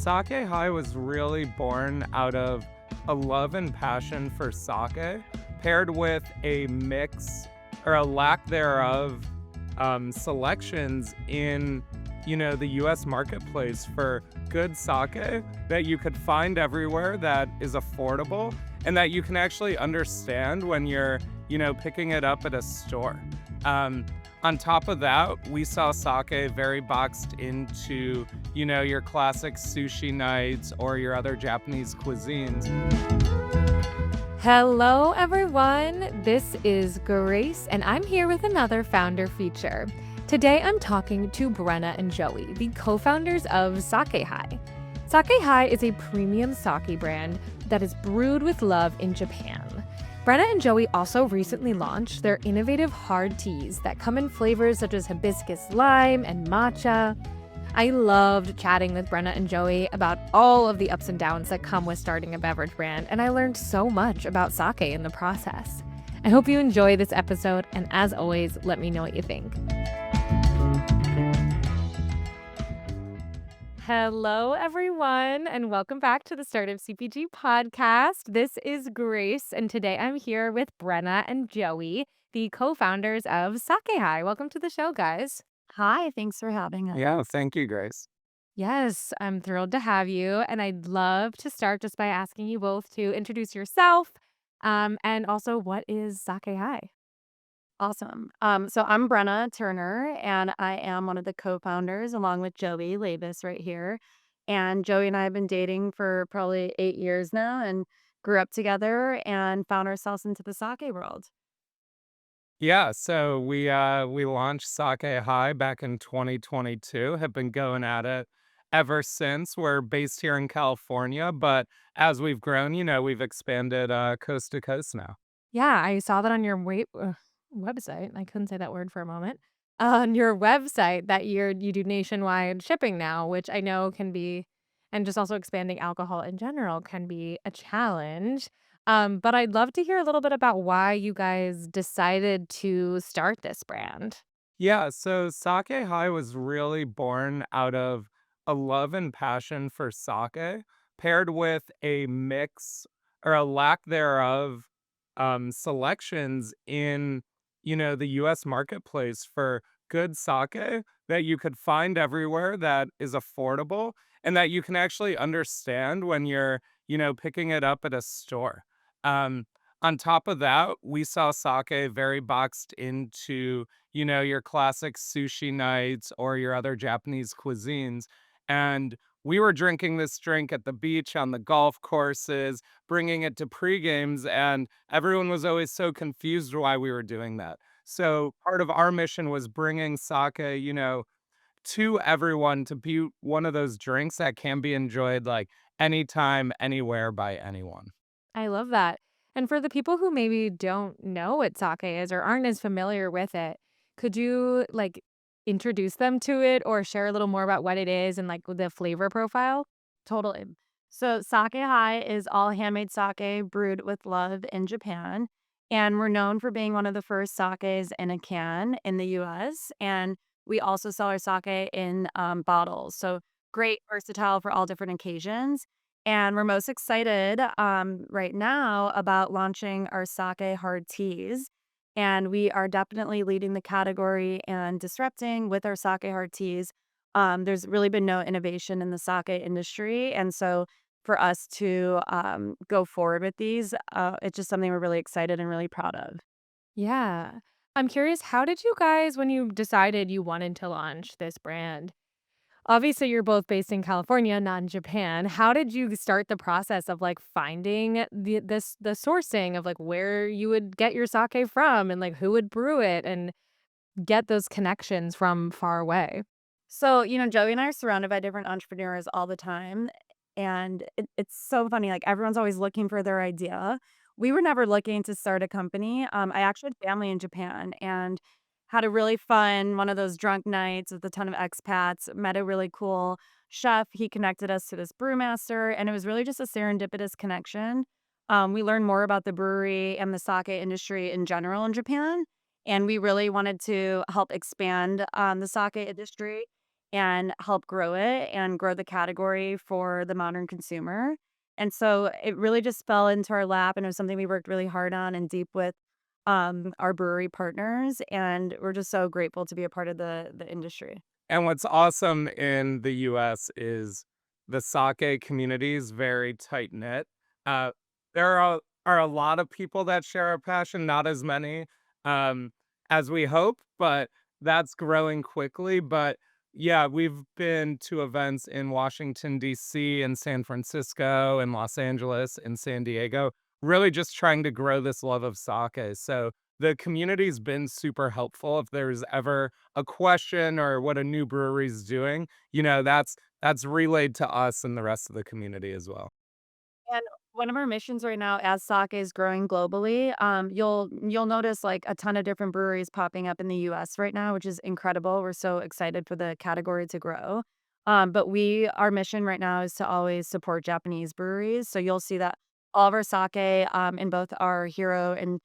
Sake High was really born out of a love and passion for sake, paired with a mix or a lack thereof selections in, the U.S. marketplace for good sake that you could find everywhere that is affordable and that you can actually understand when you're, picking it up at a store. On top of that, we saw sake very boxed into, your classic sushi nights or your other Japanese cuisines. Hello, everyone. This is Grace, and I'm here with another founder feature. Today, I'm talking to Brenna and Joey, the co-founders of Sake High. Sake High is a premium sake brand that is brewed with love in Japan. Brenna and Joey also recently launched their innovative hard teas that come in flavors such as hibiscus lime and matcha. I loved chatting with Brenna and Joey about all of the ups and downs that come with starting a beverage brand, and I learned so much about sake in the process. I hope you enjoy this episode, and as always, let me know what you think. Hello, everyone, and welcome back to the Startup CPG podcast. This is Grace, and today I'm here with Brenna and Joey, the co-founders of Sake High. Welcome to the show, guys. Hi, thanks for having us. Yeah, thank you, Grace. Yes, I'm thrilled to have you, and I'd love to start just by asking you both to introduce yourself, and also what is Sake High? Awesome. So I'm Brenna Turner, and I am one of the co-founders along with Joey Labus right here. And Joey and I have been dating for probably 8 years now and grew up together and found ourselves into the sake world. Yeah, so we launched Sake High back in 2022, have been going at it ever since. We're based here in California, but as we've grown, we've expanded coast to coast now. Yeah, I saw that on your website. I couldn't say that word for a moment. On your website that you do nationwide shipping now, which I know can be, and just also expanding alcohol in general can be a challenge. But I'd love to hear a little bit about why you guys decided to start this brand. Yeah, so Sake High was really born out of a love and passion for sake, paired with a mix or a lack thereof selections in, the U.S. marketplace for good sake that you could find everywhere that is affordable and that you can actually understand when you're, picking it up at a store. Um, on top of that, we saw sake very boxed into, your classic sushi nights or your other Japanese cuisines. And we were drinking this drink at the beach on the golf courses, bringing it to pre-games, and everyone was always so confused why we were doing that. So part of our mission was bringing sake, to everyone to be one of those drinks that can be enjoyed like anytime, anywhere by anyone. I love that. And for the people who maybe don't know what sake is or aren't as familiar with it, could you introduce them to it or share a little more about what it is and like the flavor profile? Totally. So Sake High is all handmade sake brewed with love in Japan. And we're known for being one of the first sakes in a can in the US. And we also sell our sake in bottles. So great, versatile for all different occasions. And we're most excited right now about launching our sake hard teas. And we are definitely leading the category and disrupting with our sake hard teas. There's really been no innovation in the sake industry. And so for us to go forward with these, it's just something we're really excited and really proud of. Yeah. I'm curious, how did you guys, when you decided you wanted to launch this brand? Obviously, you're both based in California, not in Japan. How did you start the process of finding the sourcing of where you would get your sake from and who would brew it and get those connections from far away? So, Joey and I are surrounded by different entrepreneurs all the time. And it's so funny. Like, everyone's always looking for their idea. We were never looking to start a company. I actually had family in Japan and had a really fun one of those drunk nights with a ton of expats. Met a really cool chef. He connected us to this brewmaster, and it was really just a serendipitous connection. We learned more about the brewery and the sake industry in general in Japan, and we really wanted to help expand the sake industry and help grow it and grow the category for the modern consumer. And so it really just fell into our lap, and it was something we worked really hard on and deep with our brewery partners. And we're just so grateful to be a part of the industry. And what's awesome in the US is the sake community is very tight knit. Uh, there are a lot of people that share a passion, not as many um, as we hope, but that's growing quickly. But yeah, we've been to events in Washington, D.C., and San Francisco, and Los Angeles, and San Diego, really just trying to grow this love of sake. So the community's been super helpful. If there's ever a question or what a new brewery is doing, that's relayed to us and the rest of the community as well. And one of our missions right now, as sake is growing globally, you'll notice like a ton of different breweries popping up in the U.S. right now, which is incredible. We're so excited for the category to grow. But our mission right now is to always support Japanese breweries. So you'll see that all of our sake, in both our hero and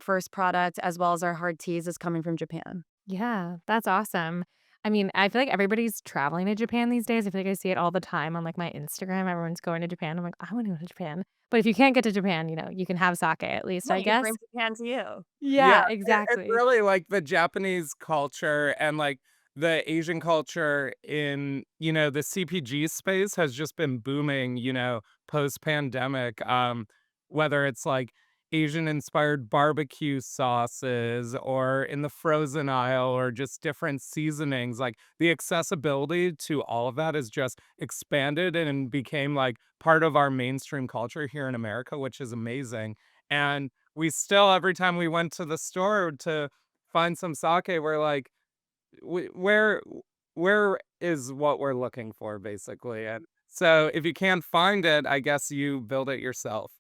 first product, as well as our hard teas, is coming from Japan. Yeah, that's awesome. I mean, I feel like everybody's traveling to Japan these days. I feel like I see it all the time on like my Instagram. Everyone's going to Japan. I'm like, I want to go to Japan. But if you can't get to Japan, you can have sake at least, I Right, it guess. brings Japan to you. Yeah, Yeah, it's exactly. really like the Japanese culture and like the Asian culture in, the CPG space has just been booming, post pandemic. Whether it's like Asian inspired barbecue sauces or in the frozen aisle or just different seasonings, like the accessibility to all of that is just expanded and became like part of our mainstream culture here in America, which is amazing. And we still every time we went to the store to find some sake, we're like, where is what we're looking for, basically?" And so if you can't find it, I guess you build it yourself.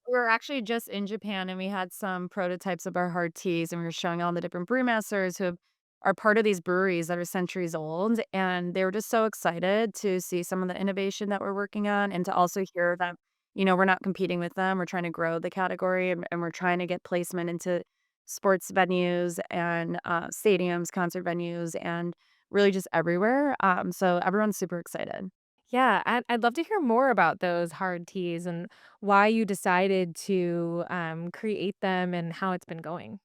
We were actually just in Japan, and we had some prototypes of our hard teas, and we were showing all the different brewmasters are part of these breweries that are centuries old, and they were just so excited to see some of the innovation that we're working on and to also hear that, we're not competing with them. We're trying to grow the category, and we're trying to get placement into sports venues and, stadiums, concert venues, and really just everywhere. So everyone's super excited. Yeah, I'd love to hear more about those hard teas and why you decided to create them and how it's been going.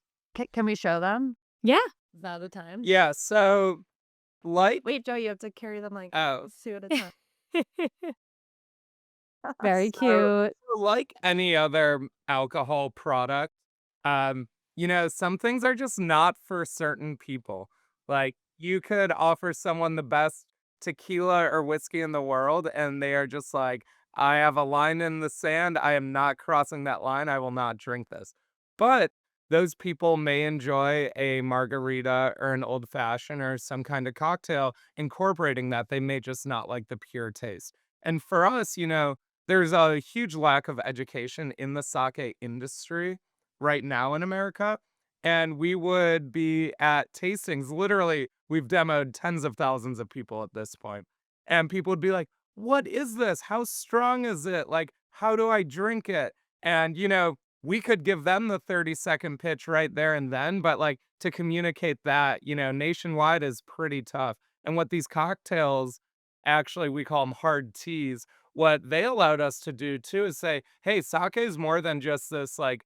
Can we show them? Yeah. Is now the time? Yeah, so, like Wait, Joe, you have to carry them, like, oh. 2 at a time. Very cute. Like any other alcohol product, um, some things are just not for certain people. Like, you could offer someone the best tequila or whiskey in the world, and they are just like, "I have a line in the sand. I am not crossing that line. I will not drink this." But those people may enjoy a margarita or an old fashioned or some kind of cocktail incorporating that. They may just not like the pure taste. And for us, there's a huge lack of education in the sake industry right now in America, and we would be at tastings. Literally, we've demoed tens of thousands of people at this point, and people would be like, "What is this? How strong is it? Like, how do I drink it?" And, we could give them the 30-second pitch right there and then, but, like, to communicate that, nationwide is pretty tough. And what these cocktails actually, we call them hard teas, what they allowed us to do too is say, "Hey, sake is more than just this, like,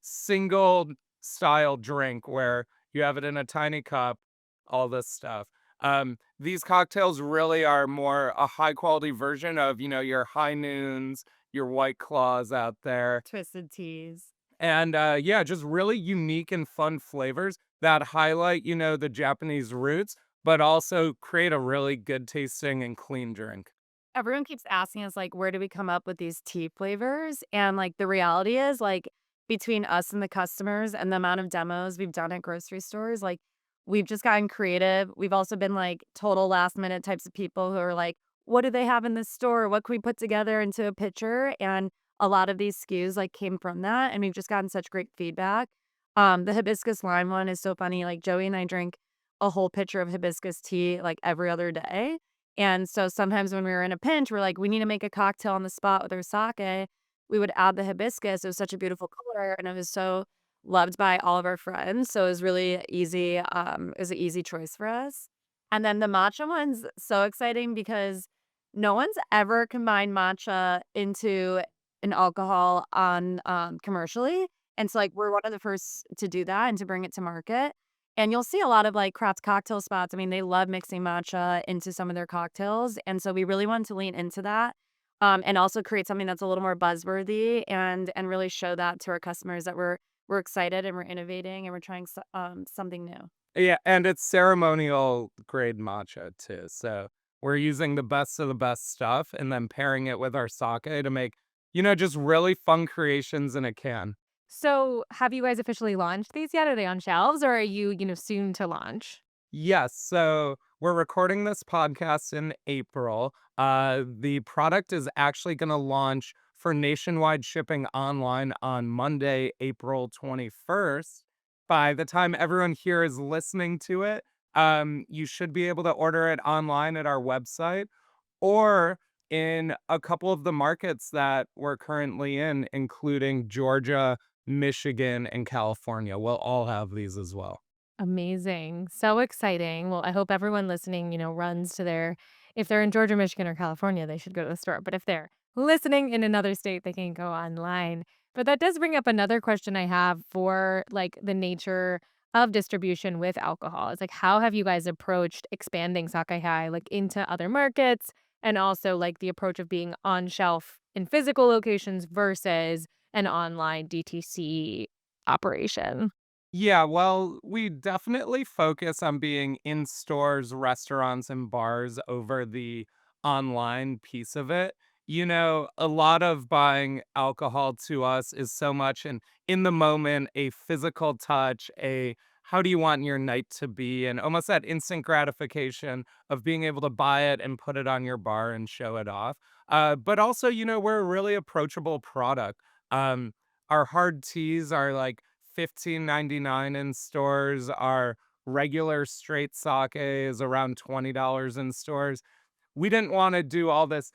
single style drink where you have it in a tiny cup, all this stuff." These cocktails really are more a high quality version of, your high noons, your White Claws out there, Twisted teas. and, yeah, just really unique and fun flavors that highlight, the Japanese roots, but also create a really good tasting and clean drink. Everyone keeps asking us, like, where do we come up with these tea flavors? And, like, the reality is, like, between us and the customers and the amount of demos we've done at grocery stores, like, we've just gotten creative. We've also been, like, total last minute types of people who are like, "What do they have in this store? What can we put together into a pitcher?" And a lot of these SKUs, like, came from that, and we've just gotten such great feedback. The hibiscus lime one is so funny. Like, Joey and I drink a whole pitcher of hibiscus tea, like, every other day. And so sometimes when we were in a pinch, we're like, we need to make a cocktail on the spot with our sake. We would add the hibiscus. It was such a beautiful color, and it was so loved by all of our friends. So it was really easy. It was an easy choice for us. And then the matcha one's so exciting because no one's ever combined matcha into an alcohol on commercially. And so like we're one of the first to do that and to bring it to market. And you'll see a lot of like craft cocktail spots. I mean, they love mixing matcha into some of their cocktails. And so we really want to lean into that. And also create something that's a little more buzzworthy and really show that to our customers that we're excited and we're innovating and we're trying something new. Yeah, and it's ceremonial grade matcha too. So we're using the best of the best stuff and then pairing it with our sake to make, just really fun creations in a can. So, have you guys officially launched these yet? Are they on shelves or are you, soon to launch? Yes, so we're recording this podcast in April. The product is actually going to launch for nationwide shipping online on Monday, April 21st. By the time everyone here is listening to it, you should be able to order it online at our website or in a couple of the markets that we're currently in, including Georgia, Michigan, and California. We'll all have these as well. Amazing. So exciting. Well, I hope everyone listening, runs to their, if they're in Georgia, Michigan, or California, they should go to the store. But if they're listening in another state, they can go online. But that does bring up another question I have for like the nature of distribution with alcohol. It's like, how have you guys approached expanding Sake High like into other markets and also like the approach of being on shelf in physical locations versus an online DTC operation? Yeah, well, we definitely focus on being in stores, restaurants, and bars over the online piece of it. A lot of buying alcohol to us is so much an in the moment, a physical touch, a how do you want your night to be, and almost that instant gratification of being able to buy it and put it on your bar and show it off. But also, we're a really approachable product. Um, our hard teas are like 15.99 in stores. Our regular straight sake is around $20 in stores. We didn't wanna do all this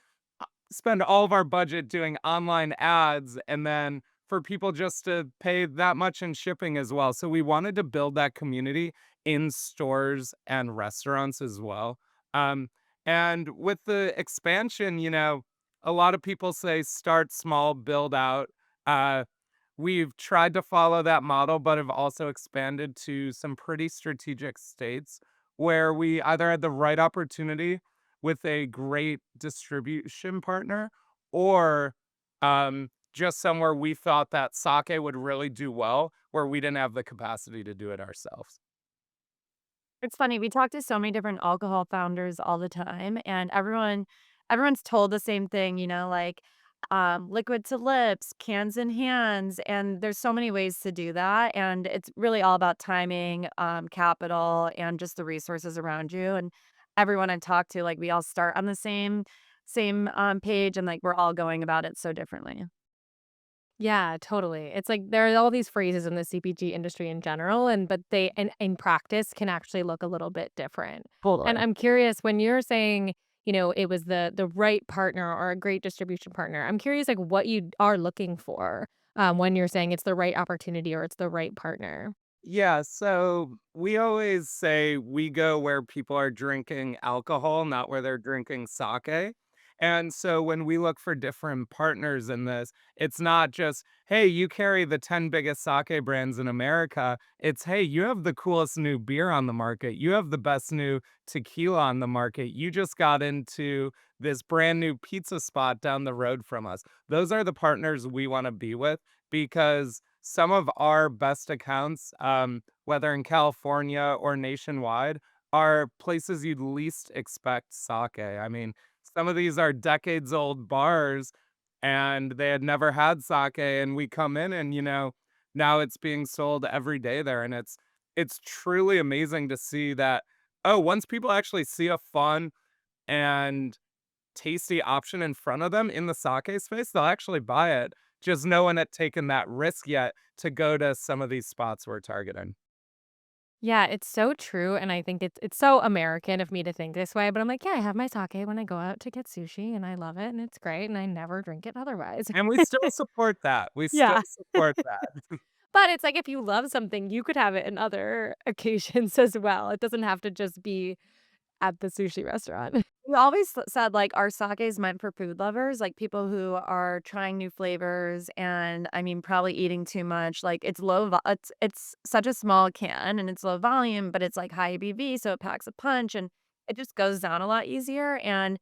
spend all of our budget doing online ads and then for people just to pay that much in shipping as well. So we wanted to build that community in stores and restaurants as well. Um, and with the expansion, a lot of people say start small, build out. Uh, We've tried to follow that model, but have also expanded to some pretty strategic states where we either had the right opportunity with a great distribution partner or just somewhere we thought that sake would really do well, where we didn't have the capacity to do it ourselves. It's funny, we talk to so many different alcohol founders all the time, and everyone's told the same thing, like, liquid to lips, cans in hands, and there's so many ways to do that, and it's really all about timing, capital, and just the resources around you, and everyone I talk to, like, we all start on the same page, and, like, we're all going about it so differently. Yeah, totally. It's like there are all these phrases in the CPG industry in general, and but they in practice can actually look a little bit different. And Totally. I'm curious when you're saying, it was the right partner or a great distribution partner. I'm curious like what you are looking for when you're saying it's the right opportunity or it's the right partner. Yeah, so we always say we go where people are drinking alcohol, not where they're drinking sake. And so when we look for different partners in this, it's not just, hey, you carry the 10 biggest sake brands in America. It's, hey, you have the coolest new beer on the market. You have the best new tequila on the market. You just got into this brand new pizza spot down the road from us. Those are the partners we want to be with because some of our best accounts, whether in California or nationwide, are places you'd least expect sake. I mean, some of these are decades old bars and they had never had sake and we come in and now it's being sold every day there and it's truly amazing to see that once people actually see a fun and tasty option in front of them in the sake space, they'll actually buy it. Just no one had taken that risk yet to go to some of these spots we're targeting. Yeah, it's so true, and I think it's so American of me to think this way, but I'm like, yeah, I have my sake when I go out to get sushi, and I love it, and it's great, and I never drink it otherwise. And we still support that. We still Yeah. support that. But it's like if you love something, you could have it in other occasions as well. It doesn't have to just be at the sushi restaurant. We always said, like, our sake is meant for food lovers, like, people who are trying new flavors and, I mean, probably eating too much, like, it's such a small can and it's low volume, but it's, like, high ABV, so it packs a punch, and it just goes down a lot easier, and,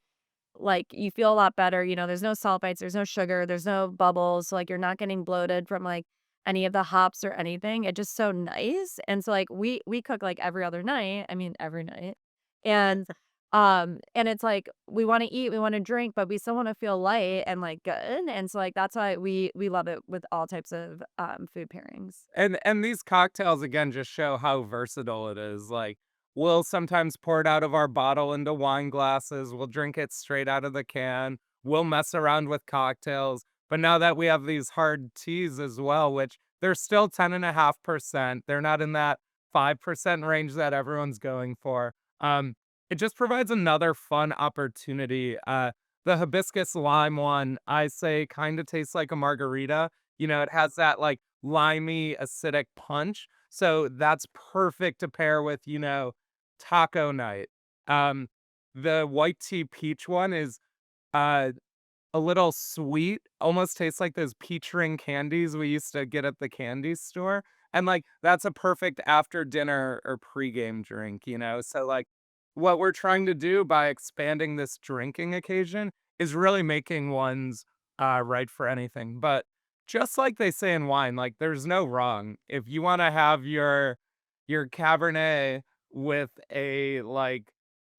like, you feel a lot better, there's no sulfites, there's no sugar, there's no bubbles, so, like, you're not getting bloated from, like, any of the hops or anything, it's just so nice, and so, like, we cook, like, every other night, I mean, every night, and and it's like, we wanna eat, we wanna drink, but we still wanna feel light and, like, good, and so, like, that's why we love it with all types of, food pairings. And these cocktails again just show how versatile it is. Like, we'll sometimes pour it out of our bottle into wine glasses. We'll drink it straight out of the can. We'll mess around with cocktails. But now that we have these hard teas as well, which they're still 10.5%, they're not in that 5% range that everyone's going for. It just provides another fun opportunity. The hibiscus lime one, I say, kind of tastes like a margarita. It has that like limey, acidic punch. So that's perfect to pair with, taco night. Um, the white tea peach one is uh a little sweet, almost tastes like those peach ring candies we used to get at the candy store, and, like, that's a perfect after dinner or pregame drink. So, like, what we're trying to do by expanding this drinking occasion is really making ones, right for anything, but just like they say in wine, like, there's no wrong. If you wanna have your Cabernet with a, like,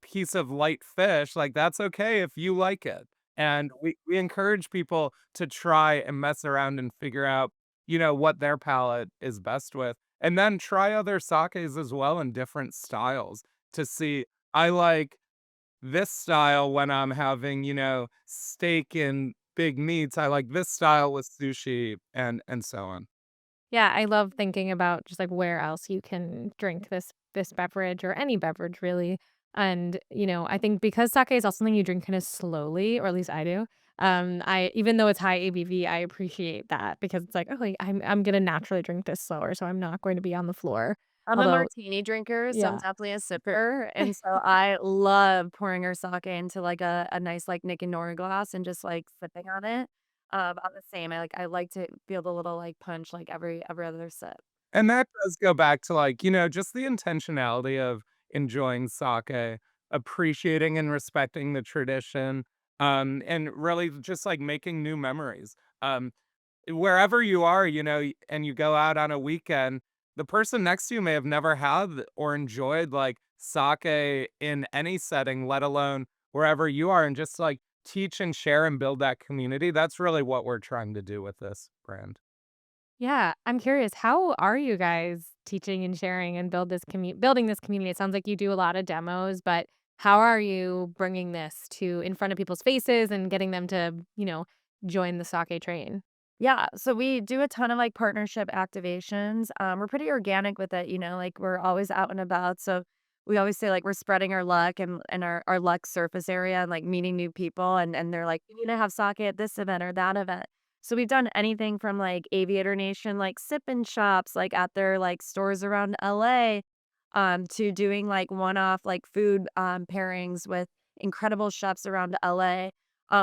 piece of light fish, like, that's okay if you like it. And we encourage people to try and mess around and figure out, what their palate is best with, and then try other sakes as well in different styles to see, I like this style when I'm having, steak and big meats. I like this style with sushi and so on. Yeah, I love thinking about just, like, where else you can drink this beverage or any beverage really, and, I think because sake is also something you drink kinda slowly, or at least I do, I even though it's high ABV, I appreciate that because it's like, "Oh, like, I'm gonna naturally drink this slower, so I'm not going to be on the floor." I'm a Although martini drinker, so I'm yeah. definitely a sipper, and so I love pouring our sake into, like, a nice, like, Nick and Nora glass and just, like, sipping on it. I'm the same, I like to feel the little, like, punch, like, every other sip. And that does go back to, like, just the intentionality of enjoying sake, appreciating and respecting the tradition, and really just, like, making new memories. Wherever you are, and you go out on a weekend, the person next to you may have never had or enjoyed, like, sake in any setting, let alone wherever you are, and just, like, teach and share and build that community. That's really what we're trying to do with this brand. Yeah, I'm curious, how are you guys teaching and sharing and building this community? It sounds like you do a lot of demos, but how are you bringing this to in front of people's faces and getting them to, join the sake train? Yeah, so we do a ton of, like, partnership activations, we're pretty organic with it, like, we're always out and about, so we always say, like, we're spreading our luck and our luck surface area and, like, meeting new people, and they're like, "We need to have sake at this event or that event." So we've done anything from, like, Aviator Nation, like, sip-in shops, like, at their, like, stores around LA, to doing, like, one-off, like, food, pairings with incredible chefs around LA.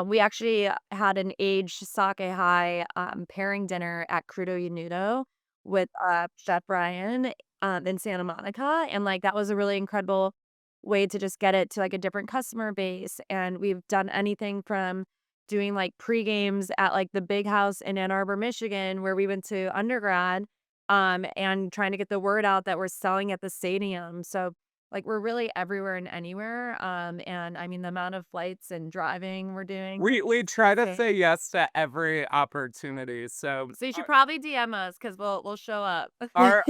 We actually had an aged sake high, pairing dinner at Crudo Yanudo with, Chef Brian, in Santa Monica, and, like, that was a really incredible way to just get it to, like, a different customer base, and we've done anything from doing, like, pre-games at, like, the Big House in Ann Arbor, Michigan, where we went to undergrad, and trying to get the word out that we're selling at the stadium, so like, we're really everywhere and anywhere, and I mean, the amount of flights and driving we're doing We is try to insane. say yes to every opportunity, so So you should probably DM us because we'll show up. our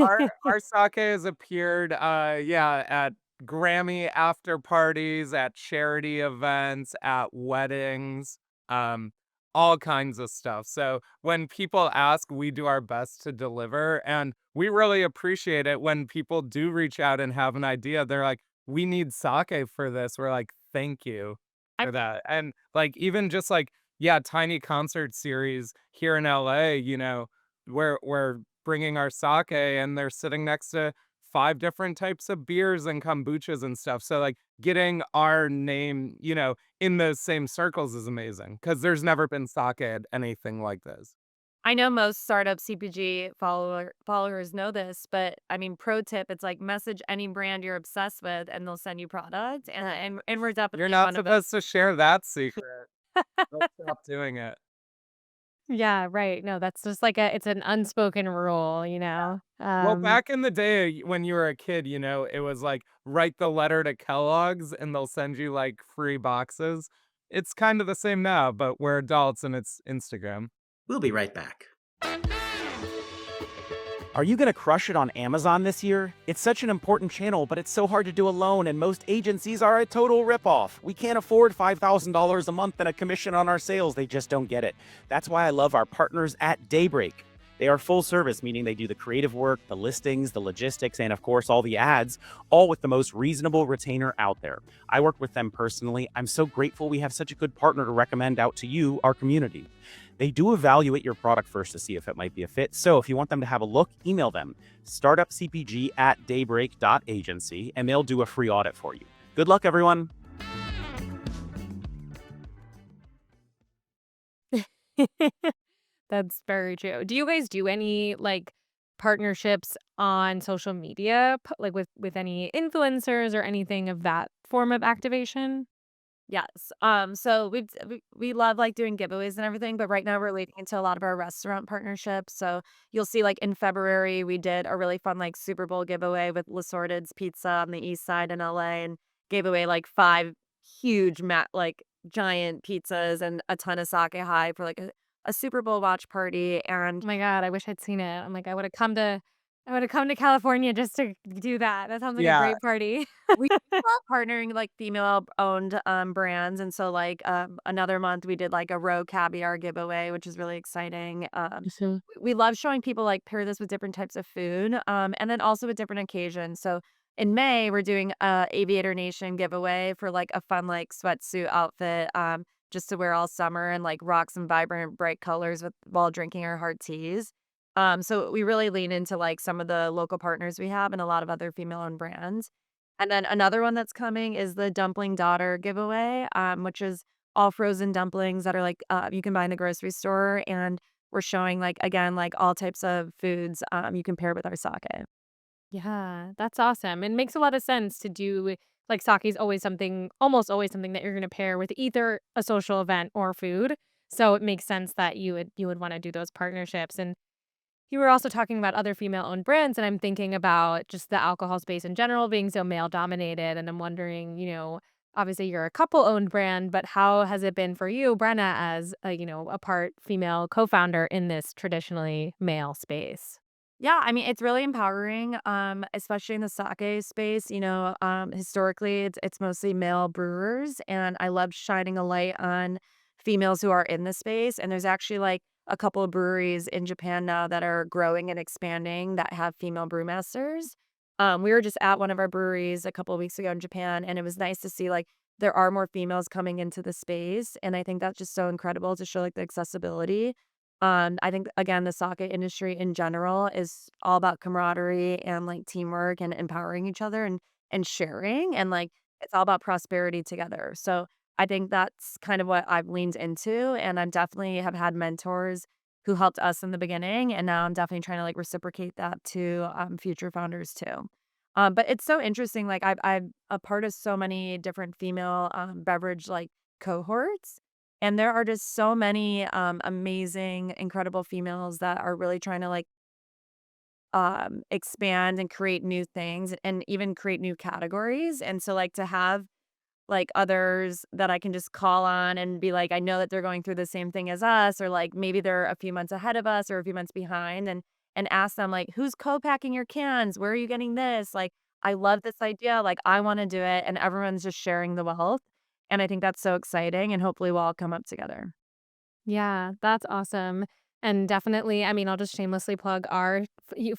sake has appeared, yeah, at Grammy after parties, at charity events, at weddings, um, all kinds of stuff. So when people ask, we do our best to deliver, and we really appreciate it when people do reach out and have an idea. They're like, "We need sake for this." We're like, "Thank you for I'm that." And, like, even just, like, yeah, tiny concert series here in LA, we're bringing our sake and they're sitting next to 5 different types of beers and kombuchas and stuff. So, like, getting our name, in those same circles is amazing because there's never been sake at anything like this. I know most startup CPG followers know this, but I mean, pro tip, it's like message any brand you're obsessed with and they'll send you product. And we're You're definitely not one of those. supposed to share that secret. Let's stop doing it. Yeah, right. No, that's just like it's an unspoken rule, Well, back in the day when you were a kid, it was like, write the letter to Kellogg's and they'll send you, like, free boxes. It's kind of the same now, but we're adults and it's Instagram. We'll be right back. Are you going to crush it on Amazon this year? It's such an important channel, but it's so hard to do alone, and most agencies are a total ripoff. We can't afford $5,000 a month and a commission on our sales. They just don't get it. That's why I love our partners at Daybreak. They are full service, meaning they do the creative work, the listings, the logistics, and of course, all the ads, all with the most reasonable retainer out there. I work with them personally. I'm so grateful we have such a good partner to recommend out to you, our community. They do evaluate your product first to see if it might be a fit. So if you want them to have a look, email them startupcpg@daybreak.agency and they'll do a free audit for you. Good luck, everyone. That's very true. Do you guys do any like partnerships on social media, like with any influencers or anything of that form of activation? Yes. So we love like doing giveaways and everything, but right now we're leading into a lot of our restaurant partnerships. So you'll see like in February we did a really fun like Super Bowl giveaway with Lasorted's Pizza on the east side in LA and gave away like 5 huge like giant pizzas and a ton of sake high for like a Super Bowl watch party. Oh And my God, I wish I'd seen it. I'm like, I would have come to California just to do that. That sounds like a Yeah, great party. we love partnering, like, female-owned, brands, and so, like, another month, we did, like, a roe caviar giveaway, which is really exciting. Mhm. We love showing people, like, pair this with different types of food, and then also with different occasions. So, in May, we're doing a Aviator Nation giveaway for, like, a fun, like, sweatsuit outfit, just to wear all summer and, like, rock some vibrant, bright colors while drinking our hard teas. So we really lean into, like, some of the local partners we have and a lot of other female-owned brands. And then another one that's coming is the Dumpling Daughter giveaway, which is all frozen dumplings that are, like, you can buy in the grocery store, and we're showing, like, again, like, all types of foods, you can pair with our sake. Yeah, that's awesome. It makes a lot of sense to do like sake is always something, almost always something that you're going to pair with either a social event or food. So it makes sense that you would want to do those partnerships. And you were also talking about other female-owned brands, and I'm thinking about just the alcohol space in general being so male-dominated, and I'm wondering, obviously you're a couple-owned brand, but how has it been for you, Brenna, as a part female co-founder in this traditionally male space? Yeah, I mean, it's really empowering, especially in the sake space. Historically, it's mostly male brewers, and I love shining a light on females who are in the space. And there's actually like a couple of breweries in Japan now that are growing and expanding that have female brewmasters. We were just at one of our breweries a couple of weeks ago in Japan, and it was nice to see like there are more females coming into the space, and I think that's just so incredible to show like the accessibility. I think again, the sake industry in general is all about camaraderie and like teamwork and empowering each other and sharing and like it's all about prosperity together. So I think that's kind of what I've leaned into, and I'm definitely have had mentors who helped us in the beginning, and now I'm definitely trying to like reciprocate that to future founders too. But it's so interesting. Like I'm a part of so many different female beverage like cohorts, and there are just so many, amazing, incredible females that are really trying to, like, expand and create new things and even create new categories, and so, like, to have, like, others that I can just call on and be like, "I know that they're going through the same thing as us," or, like, maybe they're a few months ahead of us or a few months behind, and ask them, like, "Who's co-packing your cans? Where are you getting this?" Like, "I love this idea," like, "I wanna do it," and everyone's just sharing the wealth, and I think that's so exciting, and hopefully we'll all come up together. Yeah, that's awesome. And definitely, I mean, I'll just shamelessly plug our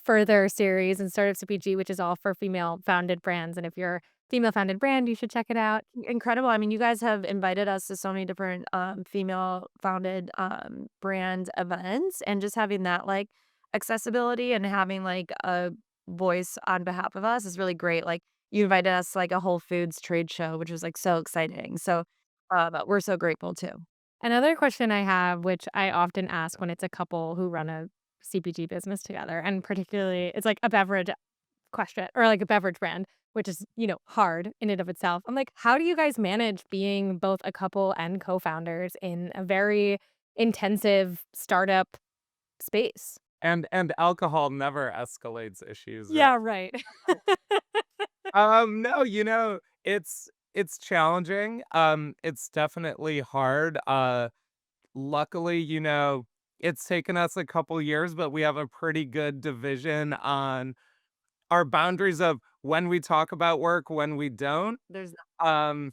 further series in Startup CPG, which is all for female founded brands. And if you're a female founded brand, you should check it out. Incredible. I mean, you guys have invited us to so many different female founded brand events, and just having that like accessibility and having like a voice on behalf of us is really great. Like, you invited us to, like, a Whole Foods trade show, which was, like, so exciting. So, we're so grateful too. Another question I have, which I often ask when it's a couple who run a CPG business together, and particularly it's like a beverage question or like a beverage brand, which is, hard in and of itself. I'm like, how do you guys manage being both a couple and co-founders in a very intensive startup space? And alcohol never escalates issues, right? Yeah, right. No, it's challenging. It's definitely hard. Luckily, it's taken us a couple years, but we have a pretty good division on our boundaries of when we talk about work, when we don't. There's Um,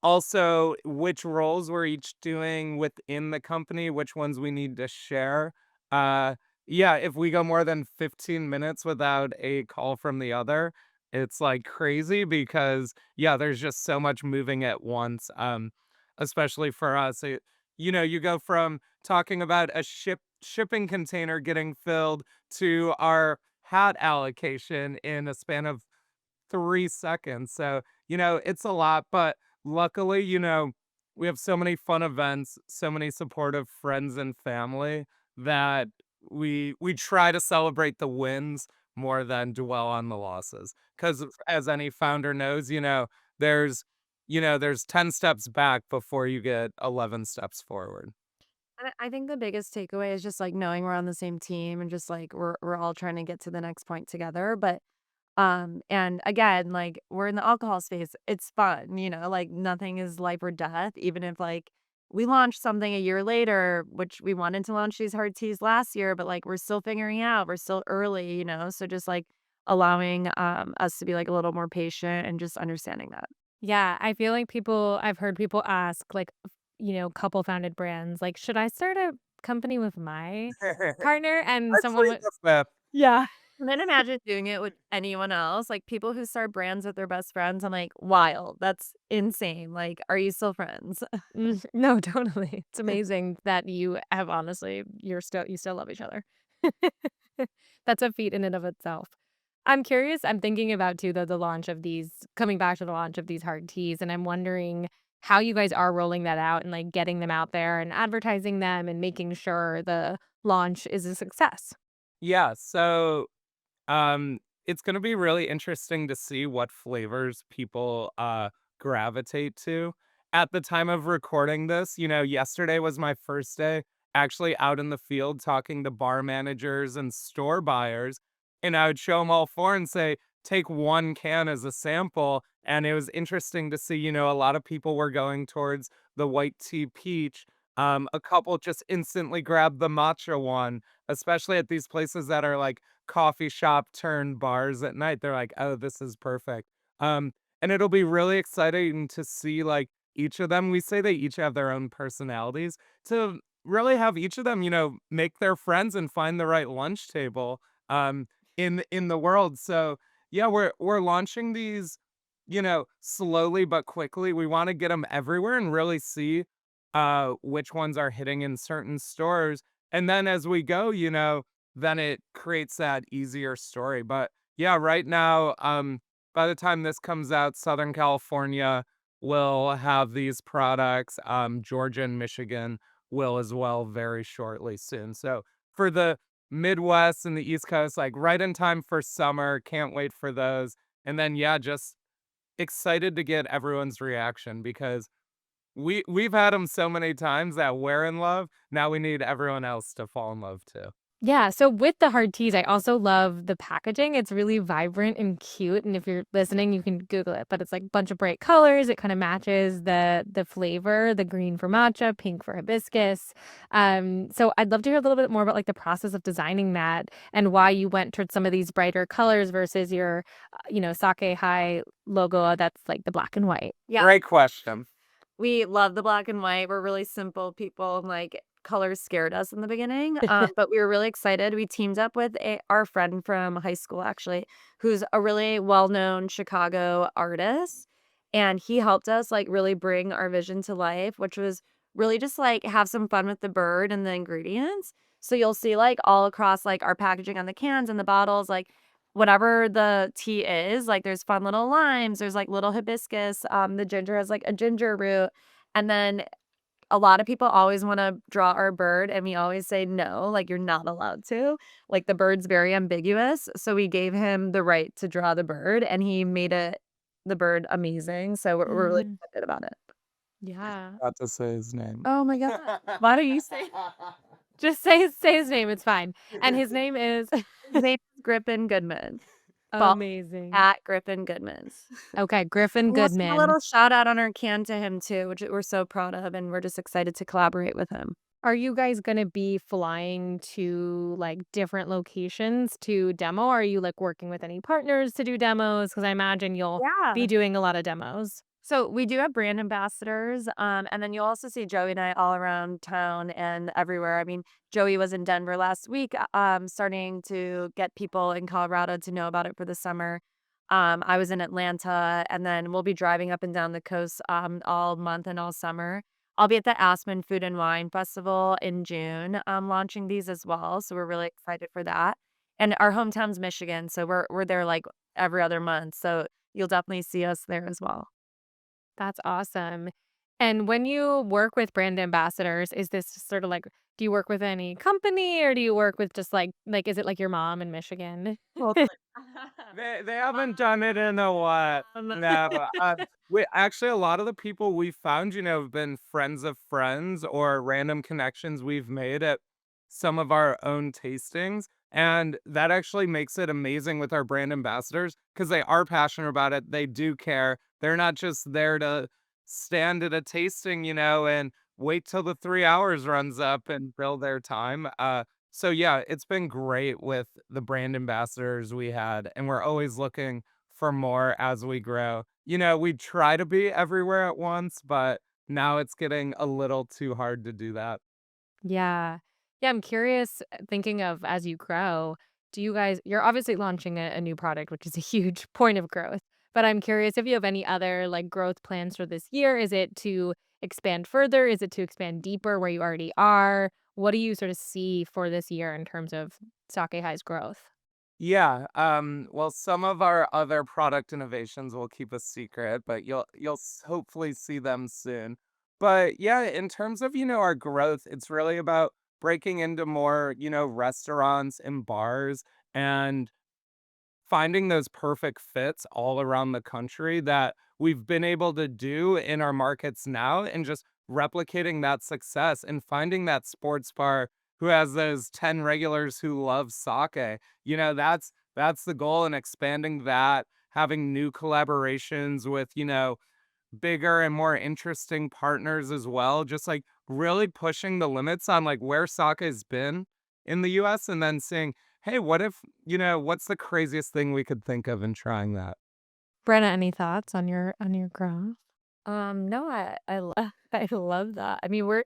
Also, which roles we're each doing within the company, which ones we need to share. Uh, yeah, if we go more than 15 minutes without a call from the other, it's like crazy because, yeah, there's just so much moving at once. Especially for us. You go from talking about a shipping container getting filled to our hat allocation in a span of 3 seconds. So, it's a lot, but luckily, we have so many fun events, so many supportive friends and family that we try to celebrate the wins more than dwell on the losses. Because as any founder knows, there's there's 10 steps back before you get 11 steps forward. And I think the biggest takeaway is just, like, knowing we're on the same team and just, like, we're all trying to get to the next point together. But and again, like, we're in the alcohol space. It's fun, like, nothing is life or death, even if, like, we launched something a year later, which we wanted to launch these hard teas last year, but, like, we're still figuring out, we're still early, so just, like, allowing, us to be, like, a little more patient and just understanding that. Yeah, I feel like I've heard people ask, like, couple founded brands, like, should I start a company with my partner? And I someone plead would, the fifth. yeah. And then imagine doing it with anyone else, like, people who start brands with their best friends, I'm like, "Wild, that's insane, like, are you still friends?" No, totally. It's amazing that you still love each other. That's a feat in and of itself. I'm curious, I'm thinking about too, the launch of these coming back to the launch of these hard teas, and I'm wondering how you guys are rolling that out and, like, getting them out there and advertising them and making sure the launch is a success. Yeah, so it's gonna be really interesting to see what flavors people, gravitate to. At the time of recording this, yesterday was my first day actually out in the field talking to bar managers and store buyers, and I would show them all 4 and say, "Take 1 can as a sample," and it was interesting to see, a lot of people were going towards the white tea peach. A couple just instantly grabbed the matcha one, especially at these places that are, like, coffee shop turned bars at night. They're like, "Oh, this is perfect." And it'll be really exciting to see, like, each of them we say they each have their own personalities, to really have each of them, make their friends and find the right lunch table, in the world. So, yeah, we're launching these, slowly but quickly. We wanna get them everywhere and really see, which ones are hitting in certain stores, and then as we go, then it creates that easier story. But yeah, right now, by the time this comes out, Southern California will have these products. Georgia and Michigan will as well very shortly soon. So for the Midwest and the East Coast, like right in time for summer, can't wait for those. And then yeah, just excited to get everyone's reaction because we've had them so many times that we're in love. Now we need everyone else to fall in love too. Yeah, so with the hard teas, I also love the packaging. It's really vibrant and cute, and if you're listening, you can Google it, but it's like a bunch of bright colors. It kinda matches the flavor, the green for matcha, pink for hibiscus. So I'd love to hear a little bit more about, like, the process of designing that and why you went towards some of these brighter colors versus your, Sake High logo that's, like, the black and white. Yeah. Great question. We love the black and white. We're really simple people, and, like, colors scared us in the beginning, but we were really excited. We teamed up with our friend from high school, actually, who's a really well-known Chicago artist, and he helped us, like, really bring our vision to life, which was really just, like, have some fun with the bird and the ingredients. So you'll see, like, all across, like, our packaging on the cans and the bottles, like, whatever the tea is, like, there's fun little limes, there's, like, little hibiscus, the ginger has, like, a ginger root, and then a lot of people always wanna draw our bird, and we always say, "No, like, you're not allowed to." Like, the bird's very ambiguous, so we gave him the right to draw the bird, and he made the bird amazing, so we're really Mhm. excited about it. Yeah. Got to say his name. Oh my god. Why don't you say Just say his name, it's fine. And his name is his name is Griffin Goodman. Follow amazing. at Griffin Goodman. Okay, Griffin And we'll send a Goodman. little shout out on our can to him too, which we're so proud of, and we're just excited to collaborate with him. Are you guys gonna be flying to, like, different locations to demo? Are you, like, working with any partners to do demos? Because I imagine you'll be Yeah. doing a lot of demos. So we do have brand ambassadors, and then you'll also see Joey and I all around town and everywhere. I mean, Joey was in Denver last week, starting to get people in Colorado to know about it for the summer. I was in Atlanta, and then we'll be driving up and down the coast all month and all summer. I'll be at the Aspen Food and Wine Festival in June, launching these as well. So we're really excited for that. And our hometown's Michigan, so we're there like every other month. So you'll definitely see us there as well. That's awesome. And when you work with brand ambassadors, is this sort of like do you work with any company or do you work with just is it like your mom in Michigan? Totally. They haven't done it in a what? Um, No, we actually, a lot of the people we found, have been friends of friends or random connections we've made at some of our own tastings, and that actually makes it amazing with our brand ambassadors because they are passionate about it, they do care. They're not just there to stand at a tasting, and wait till the 3 hours runs up and fill their time. So yeah, it's been great with the brand ambassadors we had, and we're always looking for more as we grow. We try to be everywhere at once, but now it's getting a little too hard to do that. Yeah. Yeah, I'm curious, thinking of as you grow, you're obviously launching a new product, which is a huge point of growth. But I'm curious if you have any other like growth plans for this year. Is it to expand further? Is it to expand deeper where you already are? What do you sort of see for this year in terms of Sake High's growth? Yeah, well, some of our other product innovations will keep a secret, but you'll hopefully see them soon. But yeah, in terms of, our growth, it's really about breaking into more, restaurants and bars and finding those perfect fits all around the country that we've been able to do in our markets now and just replicating that success and finding that sports bar who has those 10 regulars who love sake. That's the goal and expanding that, having new collaborations with, bigger and more interesting partners as well, just like really pushing the limits on like where sake has been in the US and then seeing, hey, what if, what's the craziest thing we could think of in trying that? Brenna, any thoughts on your growth? no, I love that. I mean, we're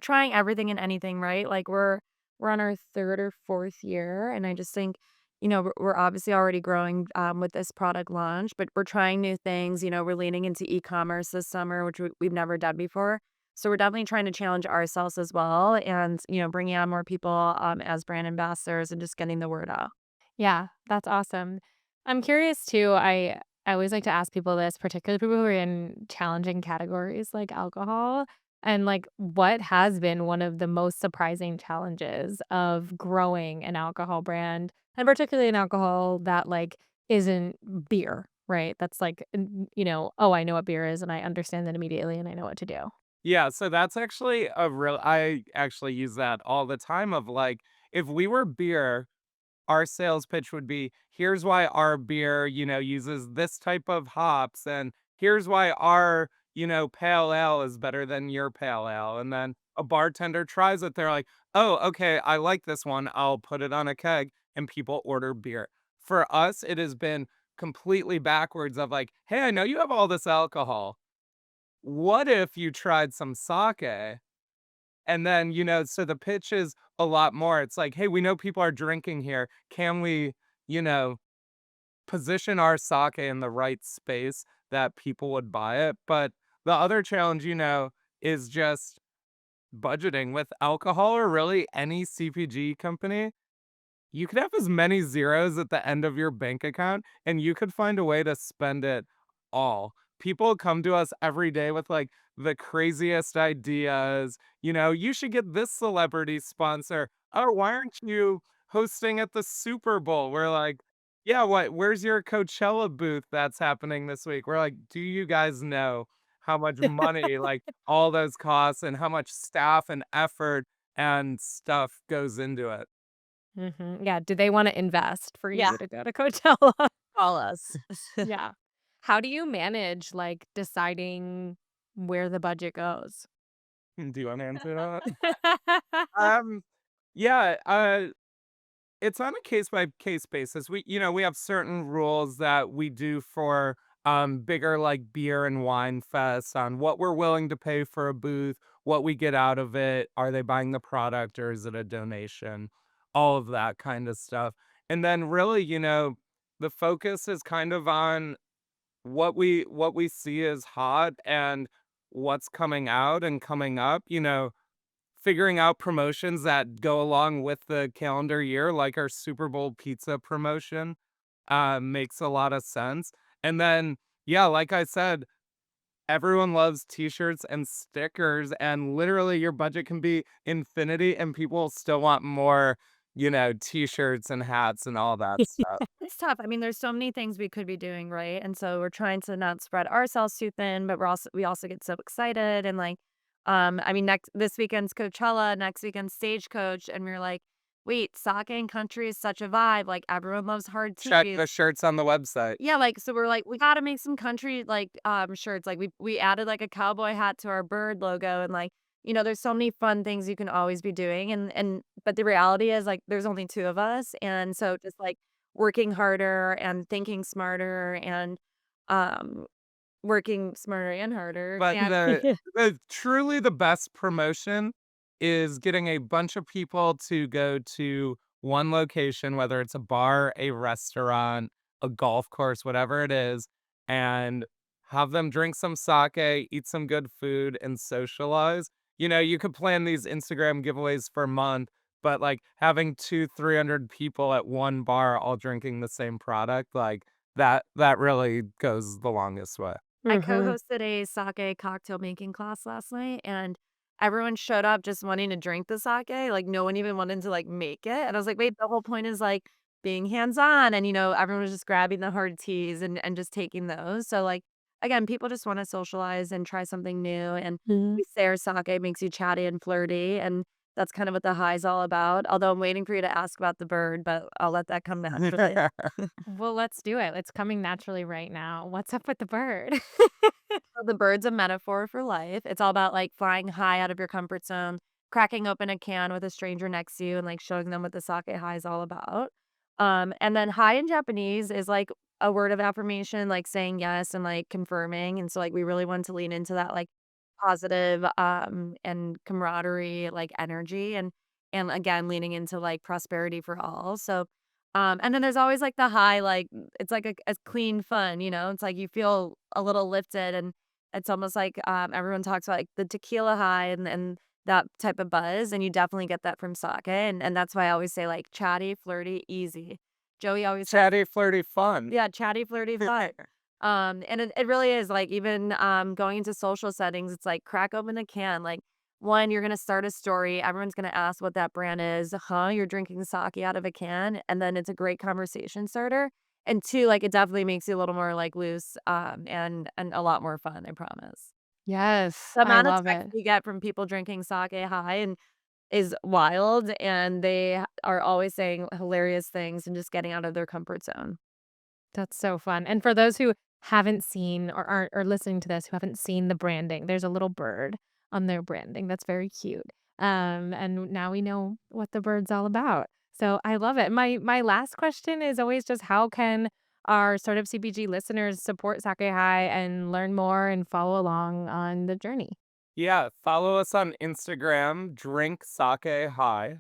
trying everything and anything, right? Like we're on our third or fourth year, and I just think, we're obviously already growing with this product launch, but we're trying new things. We're leaning into e-commerce this summer, which we've never done before. So we're definitely trying to challenge ourselves as well, and bringing on more people as brand ambassadors and just getting the word out. Yeah, that's awesome. I'm curious too. I always like to ask people this, particularly people who are in challenging categories like alcohol, and like what has been one of the most surprising challenges of growing an alcohol brand, and particularly an alcohol that like isn't beer, right? That's like, oh, I know what beer is and I understand that immediately and I know what to do. Yeah, so that's actually I actually use that all the time of like, if we were beer, our sales pitch would be, here's why our beer, uses this type of hops, and here's why our, pale ale is better than your pale ale. And then a bartender tries it. They're like, oh, okay, I like this one. I'll put it on a keg, and people order beer. For us, it has been completely backwards of like, hey, I know you have all this alcohol. What if you tried some sake? And then, so the pitch is a lot more. It's like, "Hey, we know people are drinking here. Can we, you know, position our sake in the right space that people would buy it?" But the other challenge, is just budgeting with alcohol or really any CPG company. You could have as many zeros at the end of your bank account, and you could find a way to spend it all. People come to us every day with like the craziest ideas. You should get this celebrity sponsor. Oh, why aren't you hosting at the Super Bowl? We're like, yeah, what? Where's your Coachella booth that's happening this week? We're like, do you guys know how much money, like all those costs, and how much staff and effort and stuff goes into it? Yeah, do they wanna invest for Yeah, you to go to Coachella? call us. Yeah. How do you manage, like, deciding where the budget goes? Do you want to answer that? Um, yeah, it's on a case by case basis. We have certain rules that we do for bigger like beer and wine fests on what we're willing to pay for a booth, what we get out of it, are they buying the product or is it a donation? All of that kind of stuff. And then really, the focus is kind of on what we see as hot and what's coming out and coming up, figuring out promotions that go along with the calendar year, like our Super Bowl pizza promotion, makes a lot of sense. And then, yeah, like I said, everyone loves t-shirts and stickers, and literally your budget can be infinity and people still want more, t-shirts and hats and all that stuff. It's tough. I mean, there's so many things we could be doing, right? And so we're trying to not spread ourselves too thin, but we also get so excited and like, I mean, next this weekend's Coachella, next weekend's Stagecoach, and we're like, wait, sake and country is such a vibe. Like everyone loves hard Check teas. the shirts on the website. Yeah, like so we're like, we gotta make some country like shirts. Like we added like a cowboy hat to our bird logo and like, there's so many fun things you can always be doing and but the reality is like there's only two of us. And so just like working harder and thinking smarter and um working smarter and harder. But And the truly the best promotion is getting a bunch of people to go to one location, whether it's a bar, a restaurant, a golf course, whatever it is, and have them drink some sake, eat some good food, and socialize. You could plan these Instagram giveaways for a month, but like having 300 people at one bar all drinking the same product, like that really goes the longest way. I Mhm. co-hosted a sake cocktail making class last night, and everyone showed up just wanting to drink the sake, like, no one even wanted to, like, make it, and I was like, "Wait, the whole point is, like, being hands-on," and, everyone was just grabbing the hard teas and just taking those, so, like, again, people just wanna socialize and try something new, and Mhm. we say our sake makes you chatty and flirty, and that's kind of what the high's all about, although I'm waiting for you to ask about the bird, but I'll let that come naturally. Well, let's do it. It's coming naturally right now. What's up with the bird? So the bird's a metaphor for life. It's all about like flying high out of your comfort zone, cracking open a can with a stranger next to you and like showing them what the sake high is all about. And then high in Japanese is like a word of affirmation, like saying yes and like confirming. And so like we really want to lean into that like positive and camaraderie like energy and again leaning into like prosperity for all. So and then there's always like the high, like it's like a clean fun, it's like you feel a little lifted and it's almost like everyone talks about like the tequila high and that type of buzz. And you definitely get that from sake. And that's why I always say like chatty, flirty, easy. Joey always says, Chatty, flirty fun. yeah, chatty, flirty, fun. And it really is like even going into social settings, it's like crack open a can. Like one, you're gonna start a story. Everyone's gonna ask what that brand is. Huh? You're drinking sake out of a can, and then it's a great conversation starter. And two, like it definitely makes you a little more like loose, and a lot more fun. I promise. Yes, The I amount of love texts it. we get from people drinking sake high and is wild, and they are always saying hilarious things and just getting out of their comfort zone. That's so fun. And for those who haven't seen or aren't or listening to this who haven't seen the branding, there's a little bird on their branding that's very cute. And now we know what the bird's all about. So I love it. My last question is always just how can our Startup CPG listeners support Sake High and learn more and follow along on the journey? Yeah, follow us on Instagram, drink sake high.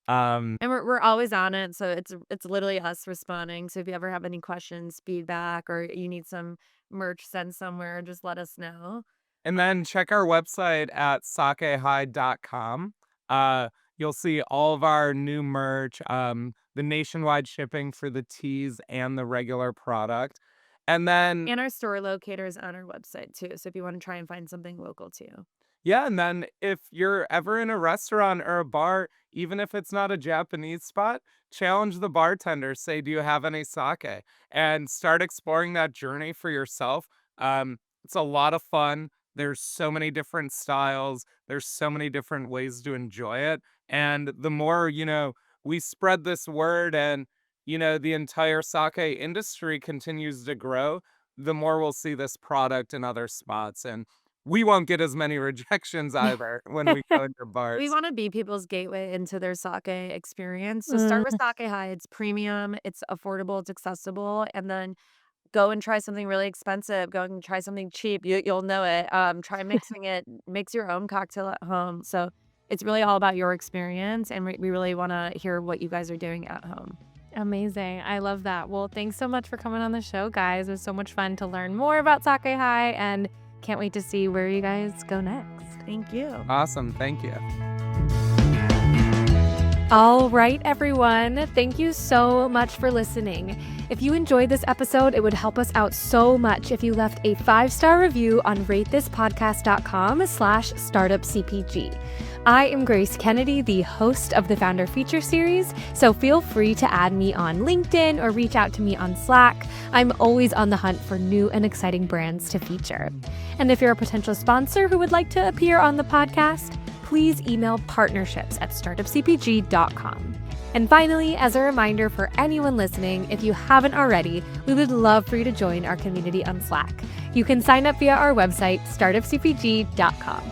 And we're always on it, so it's literally us responding. So if you ever have any questions, feedback, or you need some merch sent somewhere, just let us know. And then check our website at sakehigh.com. You'll see all of our new merch, the nationwide shipping for the teas and the regular product. And then, And our store locator is on our website too. So if you want to try and find something local too. yeah, and then if you're ever in a restaurant or a bar, even if it's not a Japanese spot, challenge the bartender. Say, "Do you have any sake?" And start exploring that journey for yourself. It's a lot of fun. There's so many different styles. There's so many different ways to enjoy it. And the more, we spread this word and, the entire sake industry continues to grow, the more we'll see this product in other spots. And we won't get as many rejections either when we go into We bars. want to be people's gateway into their sake experience. So start with Mm. Sake High. It's premium, it's affordable, it's accessible, and then go and try something really expensive. Go and try something cheap. You'll know it. Try mixing it. Mix your own cocktail at home. So it's really all about your experience, and we really want to hear what you guys are doing at home. Amazing. I love that. Well, thanks so much for coming on the show, guys. It was so much fun to learn more about Sake High and can't wait to see where you guys go next. Thank you. Awesome. Thank you. All right, everyone. Thank you so much for listening. If you enjoyed this episode, it would help us out so much if you left a 5-star review on ratethispodcast.com/startupcpg. I am Grace Kennedy, the host of the Founder Feature Series, so feel free to add me on LinkedIn or reach out to me on Slack. I'm always on the hunt for new and exciting brands to feature. And if you're a potential sponsor who would like to appear on the podcast, please email partnerships@startupcpg.com. And finally, as a reminder for anyone listening, if you haven't already, we would love for you to join our community on Slack. You can sign up via our website, startupcpg.com.